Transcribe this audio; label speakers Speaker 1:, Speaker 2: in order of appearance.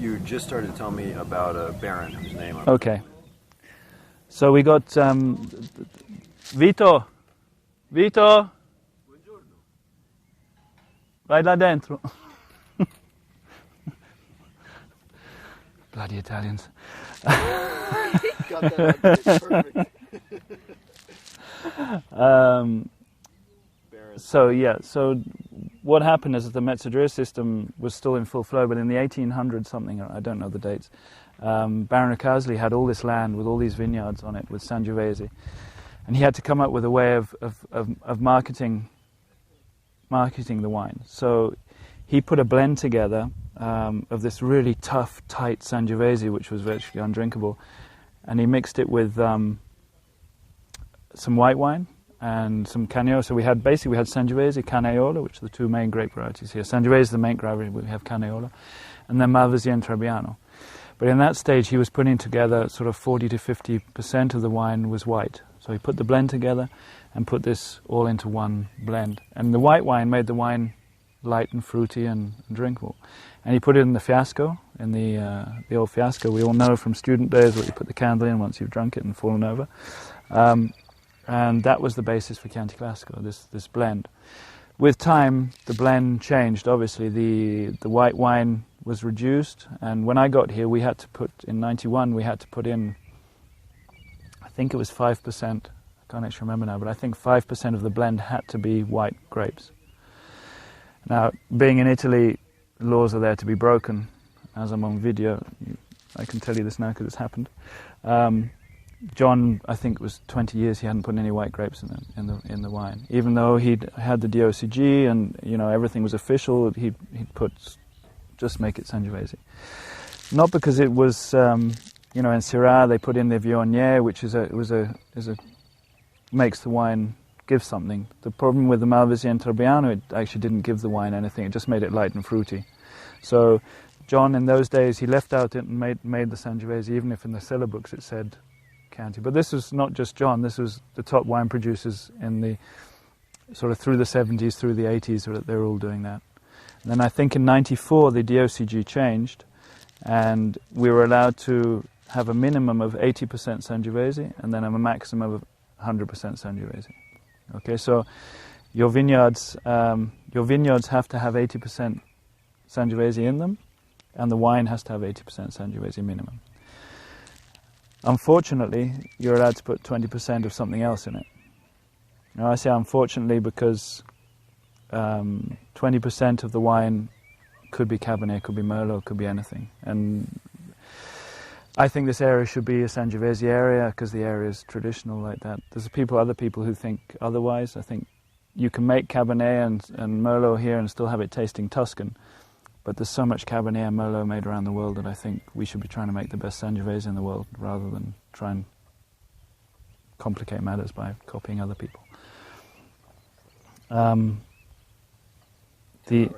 Speaker 1: you just started to tell me about a baron whose name I'm...
Speaker 2: Okay. So we got Vito. Vito.
Speaker 1: Buongiorno.
Speaker 2: Vai là dentro. Bloody Italians.
Speaker 1: Got that perfect.
Speaker 2: So what happened is that the Mezzadria system was still in full flow, but in the 1800s something, I don't know the dates, Baron Ricasli had all this land with all these vineyards on it with Sangiovese, and he had to come up with a way of marketing the wine. So he put a blend together of this really tough, tight Sangiovese, which was virtually undrinkable, and he mixed it with some white wine and some Canaiolo. So we had Sangiovese, Canaiolo, which are the two main grape varieties here. Sangiovese is the main grape, we have Canaiolo, and then Malvasia and Trebbiano. But in that stage, he was putting together sort of 40 to 50% of the wine was white. So he put the blend together and put this all into one blend. And the white wine made the wine light and fruity and drinkable. And he put it in the fiasco, in the old fiasco. We all know from student days what you put the candle in once you've drunk it and fallen over. And that was the basis for Chianti Classico, this blend. With time, the blend changed. Obviously, the white wine was reduced, and when I got here, we had to put, in 91, we had to put in, I think it was 5%, I can't actually remember now, but I think 5% of the blend had to be white grapes. Now, being in Italy, laws are there to be broken. As I'm on video, I can tell you this now because it's happened. John, I think it was 20 years he hadn't put any white grapes in the wine, even though he'd had the DOCG and everything was official. He'd put just make it Sangiovese, not because it was in Syrah they put in the Viognier, which makes the wine give something. The problem with the Malvasia and Trebbiano, it actually didn't give the wine anything. It just made it light and fruity. So John, in those days, he left out it and made the Sangiovese, even if in the cellar books it said Chianti. But this was not just John, this was the top wine producers in the sort of through the 70s, through the 80s, they were all doing that. And then I think in 94 the DOCG changed and we were allowed to have a minimum of 80% Sangiovese and then a maximum of 100% Sangiovese. Okay, so your vineyards have to have 80% Sangiovese in them and the wine has to have 80% Sangiovese minimum. Unfortunately, you're allowed to put 20% of something else in it. Now I say unfortunately because 20% of the wine could be Cabernet, could be Merlot, could be anything. And I think this area should be a Sangiovese area because the area is traditional like that. There's other people who think otherwise. I think you can make Cabernet and Merlot here and still have it tasting Tuscan. But there's so much Cabernet and Merlot made around the world that I think we should be trying to make the best Sangiovese in the world rather than try and complicate matters by copying other people.
Speaker 1: Right,